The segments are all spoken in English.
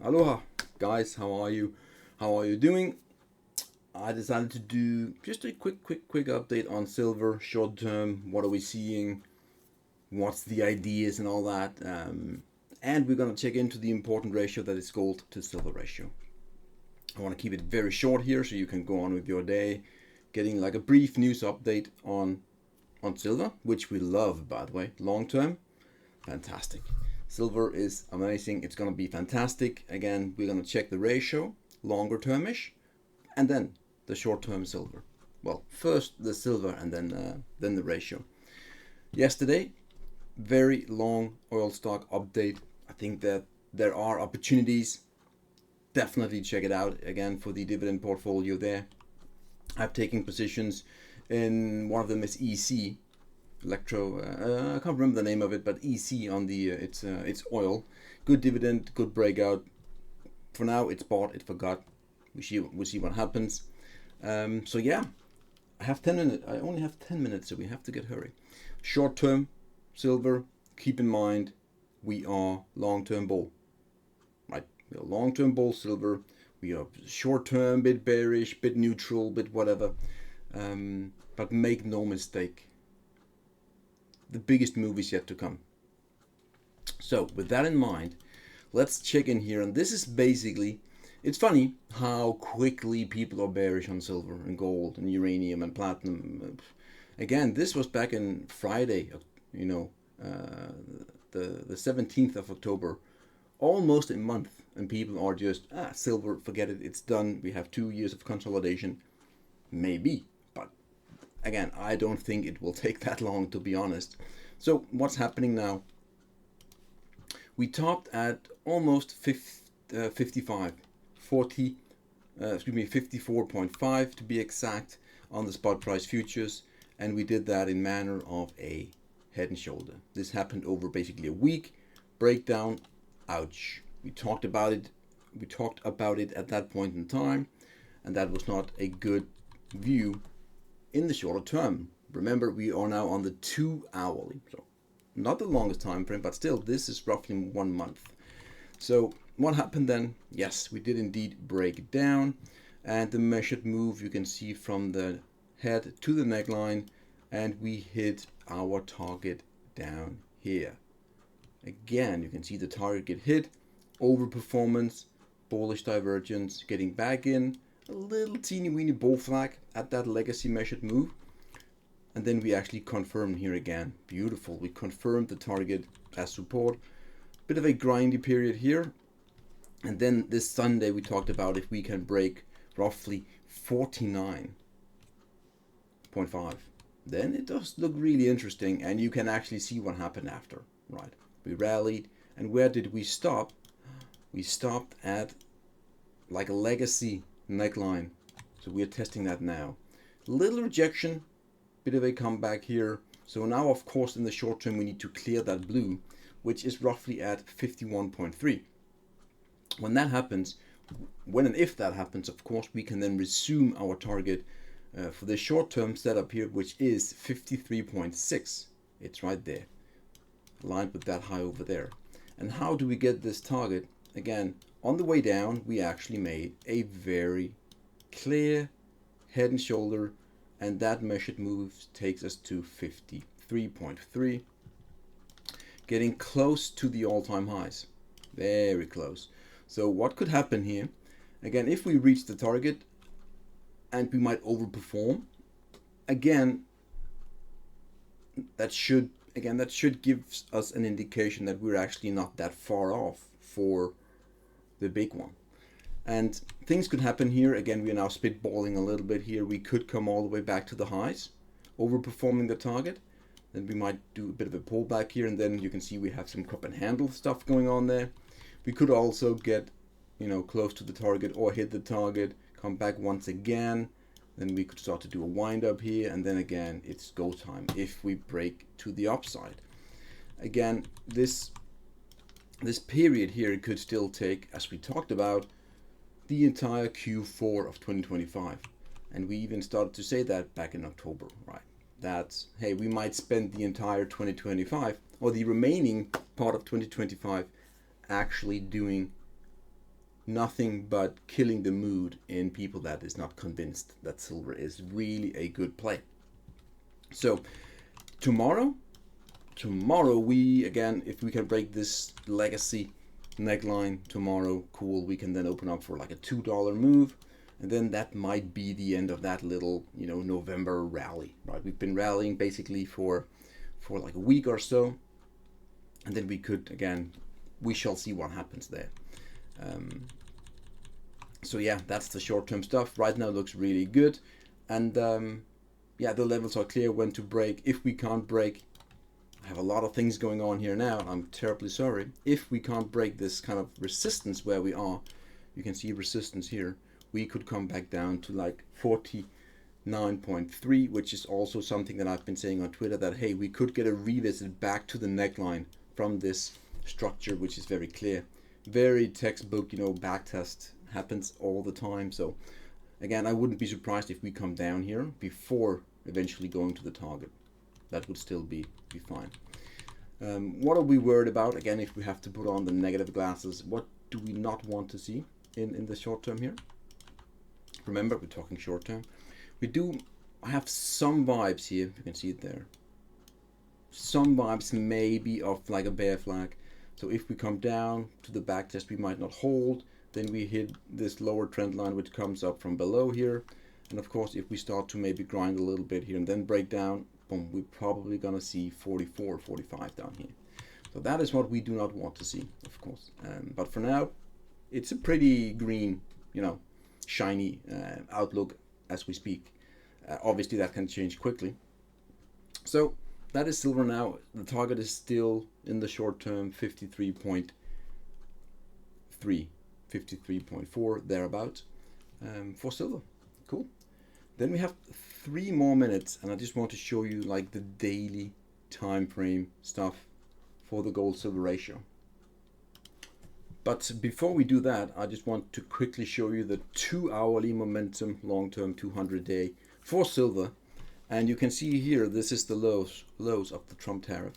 Aloha, guys. How are you? How are you doing? I decided to do just a quick update on silver, short term. What are we seeing? What's the ideas and all that? And we're gonna check into the important ratio that is gold to silver ratio. I want to keep it very short here, so you can go on with your day, getting like a brief news update on silver, which we love, by the way. Long term, fantastic. Silver is amazing. It's going to be fantastic. Again, we're going to check the ratio, longer termish, and then the short term silver. Well, first the silver and then the ratio. Yesterday, very long oil stock update. I think that there are opportunities. Definitely check it out again for the dividend portfolio there. I've taken positions in one of them is EC, electro. I can't remember the name of it, but EC on the it's oil. Good dividend, good breakout. For now, it's bought. It forgot. We see what happens. So yeah, I have 10 minutes. I only have 10 minutes, so we have to get hurry. Short term, silver. Keep in mind, we are long term bull. Right, we are long term bull silver. We are short term, bit bearish, bit neutral, bit whatever. But make no mistake, the biggest move is yet to come. So with that in mind, let's check in here. And this is basically, it's funny how quickly people are bearish on silver and gold and uranium and platinum. Again, this was back in Friday, the 17th of October, almost a month, and people are just, silver, forget it, it's done. We have 2 years of consolidation. Maybe, but again, I don't think it will take that long, to be honest. So what's happening now? We topped at almost 55, 40, 54.5 to be exact on the spot price futures, and we did that in manner of a head and shoulder. This happened over basically a week. Breakdown, ouch. We talked about it at that point in time, and that was not a good view in the shorter term. Remember, we are now on the 2 hourly, so not the longest time frame, but still, this is roughly 1 month. So what happened then? Yes, we did indeed break down, and the measured move you can see from the head to the neckline, and we hit our target down here. Again, you can see the target get hit, overperformance, bullish divergence, getting back in, a little teeny weeny bull flag at that legacy measured move, and then we actually confirmed here again. Beautiful. We confirmed the target as support. Bit of a grindy period here, and then this Sunday we talked about if we can break roughly 49.5, then it does look really interesting, and you can actually see what happened after. Right, we rallied, and where did we stop? We stopped at like a legacy neckline, so we are testing that now. Little rejection, bit of a comeback here. So now, of course, in the short term we need to clear that blue, which is roughly at 51.3. When that happens, when and if that happens, of course, we can then resume our target for the short term setup here, which is 53.6. It's right there, aligned with that high over there. And how do we get this target? Again, on the way down, we actually made a very clear head and shoulder, and that measured move takes us to 53.3, getting close to the all-time highs, very close. So what could happen here? Again, if we reach the target, and we might overperform, again, that should give us an indication that we're actually not that far off for the big one. And things could happen here. Again, we are now spitballing a little bit here. We could come all the way back to the highs, overperforming the target. Then we might do a bit of a pullback here, and then you can see we have some cup and handle stuff going on there. We could also get, close to the target or hit the target, come back once again. Then we could start to do a wind up here, and then again, it's go time if we break to the upside. Again, this period here could still take, as we talked about, the entire Q4 of 2025. And we even started to say that back in October, right? That's, hey, we might spend the entire 2025 or the remaining part of 2025 actually doing nothing but killing the mood in people that is not convinced that silver is really a good play. So tomorrow we, again, if we can break this legacy neckline tomorrow, cool, we can then open up for like a $2 move, and then that might be the end of that little, you know, November rally, right? We've been rallying basically for like a week or so, and then we could, again, we shall see what happens there. So yeah, that's the short-term stuff. Right now looks really good, and yeah, the levels are clear when to break. If we can't break, I have a lot of things going on here now, and I'm terribly sorry. If we can't break this kind of resistance where we are, you can see resistance here, we could come back down to like 49.3, which is also something that I've been saying on Twitter, that hey, we could get a revisit back to the neckline from this structure, which is very clear. Very textbook, you know, backtest happens all the time. So again, I wouldn't be surprised if we come down here before eventually going to the target. That would still be fine. What are we worried about? Again, if we have to put on the negative glasses, what do we not want to see in the short term here? Remember, we're talking short term. I have some vibes here, if you can see it there. Some vibes maybe of like a bear flag. So if we come down to the back test, we might not hold. Then we hit this lower trend line, which comes up from below here. And of course, if we start to maybe grind a little bit here and then break down, boom, we're probably gonna see 44, 45 down here. So that is what we do not want to see, of course. But for now, it's a pretty green, you know, shiny outlook as we speak. Obviously, that can change quickly. So that is silver now. The target is still in the short term 53.3, 53.4 thereabout for silver. Cool. Then we have 3 more minutes, and I just want to show you like the daily time frame stuff for the gold silver ratio. But before we do that, I just want to quickly show you the 2-hourly momentum long-term 200-day for silver. And you can see here, this is the lows of the Trump tariff.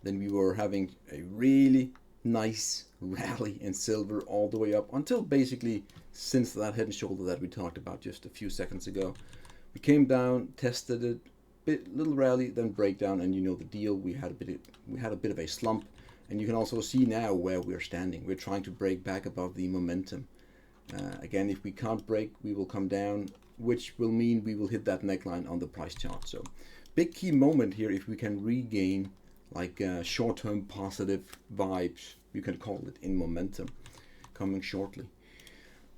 Then we were having a really nice rally in silver all the way up until basically since that head and shoulder that we talked about just a few seconds ago. We came down, tested it, little rally, then breakdown, and you know the deal. We had a bit of a slump, and you can also see now where we're standing. We're trying to break back above the momentum. Again, if we can't break, we will come down, which will mean we will hit that neckline on the price chart. So big key moment here if we can regain like short-term positive vibes, you can call it, in momentum coming shortly.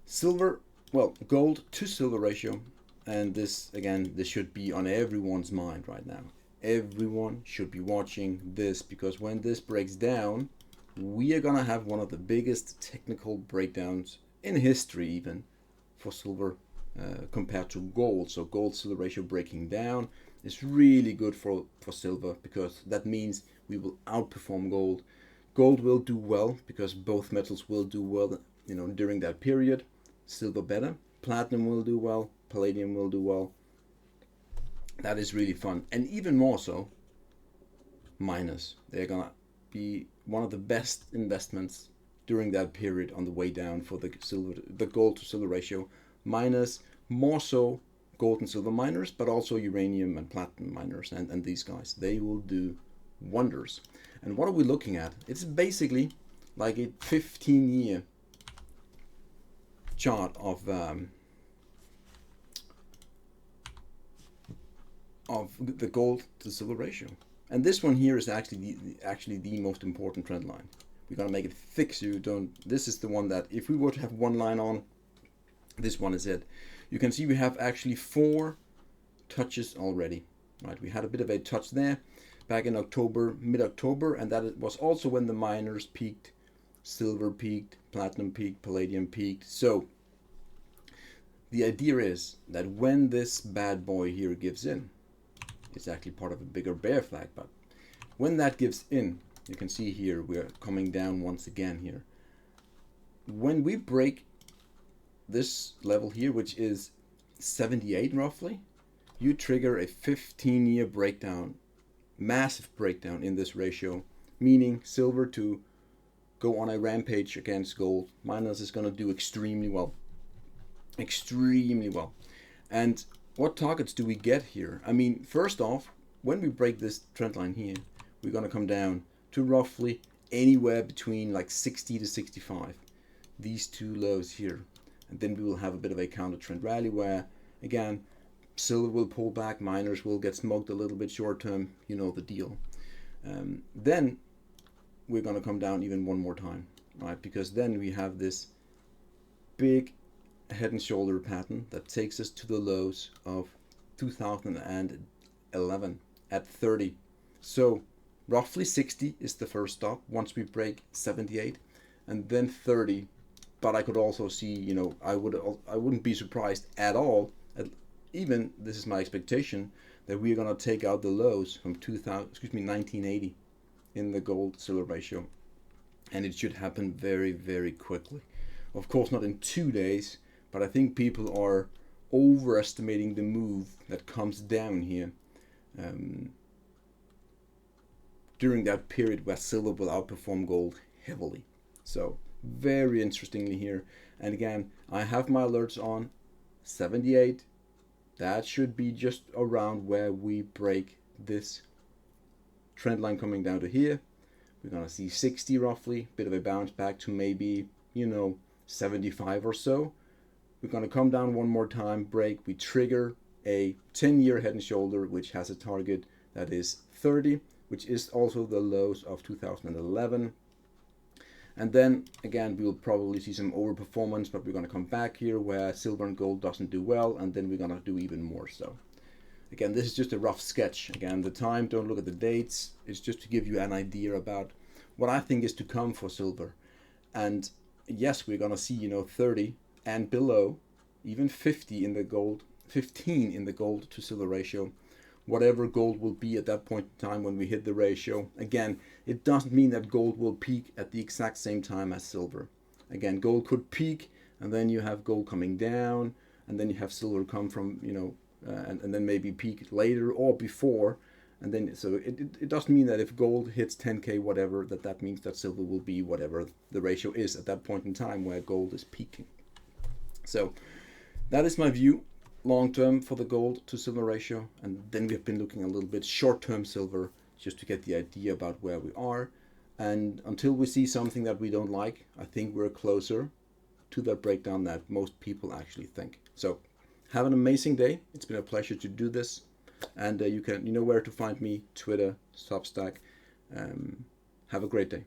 Silver, well, gold to silver ratio, and this, again, this should be on everyone's mind right now. Everyone should be watching this, because when this breaks down, we are gonna have one of the biggest technical breakdowns in history even for silver compared to gold. So gold silver ratio breaking down is really good for silver, because that means we will outperform gold. Gold will do well because both metals will do well, you know, during that period. Silver better. Platinum will do well. Palladium will do well. That is really fun. And even more so, miners. They're gonna be one of the best investments during that period on the way down for the gold to silver ratio. Miners, more so gold and silver miners, but also uranium and platinum miners, and these guys, they will do wonders. And what are we looking at? It's basically like a 15-year chart of the gold to silver ratio. And this one here is actually the most important trend line. We're gonna make it thick so you don't. This is the one that if we were to have one line on, this one is it. You can see we have actually 4 touches already. Right, we had a bit of a touch there back in October, mid-October, and that was also when the miners peaked, silver peaked, platinum peaked, palladium peaked. So the idea is that when this bad boy here gives in, it's actually part of a bigger bear flag, but when that gives in, you can see here we're coming down once again here. When we break this level here, which is 78 roughly, you trigger a 15-year breakdown, massive breakdown in this ratio, meaning silver to go on a rampage against gold, miners is going to do extremely well. Extremely well. And what targets do we get here? I mean, first off, when we break this trend line here, we're going to come down to roughly anywhere between like 60 to 65. These two lows here. And then we will have a bit of a counter trend rally where, again, silver will pull back, miners will get smoked a little bit short term, you know the deal. Then we're going to come down even one more time, right? Because then we have this big head and shoulder pattern that takes us to the lows of 2011 at 30. So roughly 60 is the first stop once we break 78, and then 30. But I could also see, you know, I wouldn't be surprised at all, even this is my expectation, that we're going to take out the lows from 1980 in the gold silver ratio, and it should happen very, very quickly. Of course not in 2 days, but I think people are overestimating the move that comes down here during that period where silver will outperform gold heavily. So very interestingly here, and again, I have my alerts on 78. That should be just around where we break this trend line coming down to here. We're gonna see 60 roughly, bit of a bounce back to maybe, you know, 75 or so. We're gonna come down one more time, break, we trigger a 10-year head and shoulder, which has a target that is 30, which is also the lows of 2011. And then again, we will probably see some overperformance, but we're going to come back here where silver and gold doesn't do well, and then we're going to do even more so. Again, this is just a rough sketch. Again, the time, don't look at the dates. It's just to give you an idea about what I think is to come for silver. And yes, we're going to see, you know, 30 and below, even 50 in the gold, 15 in the gold to silver ratio. Whatever gold will be at that point in time when we hit the ratio. Again, it doesn't mean that gold will peak at the exact same time as silver. Again, gold could peak, and then you have gold coming down, and then you have silver come from, you know, and then maybe peak later or before. And then, so it doesn't mean that if gold hits 10K, whatever, that means that silver will be whatever the ratio is at that point in time where gold is peaking. So that is my view. Long term for the gold to silver ratio, and then we've been looking a little bit short term silver just to get the idea about where we are. And until we see something that we don't like, I think we're closer to that breakdown that most people actually think. So have an amazing day. It's been a pleasure to do this, and you know where to find me: Twitter, Substack. Have a great day.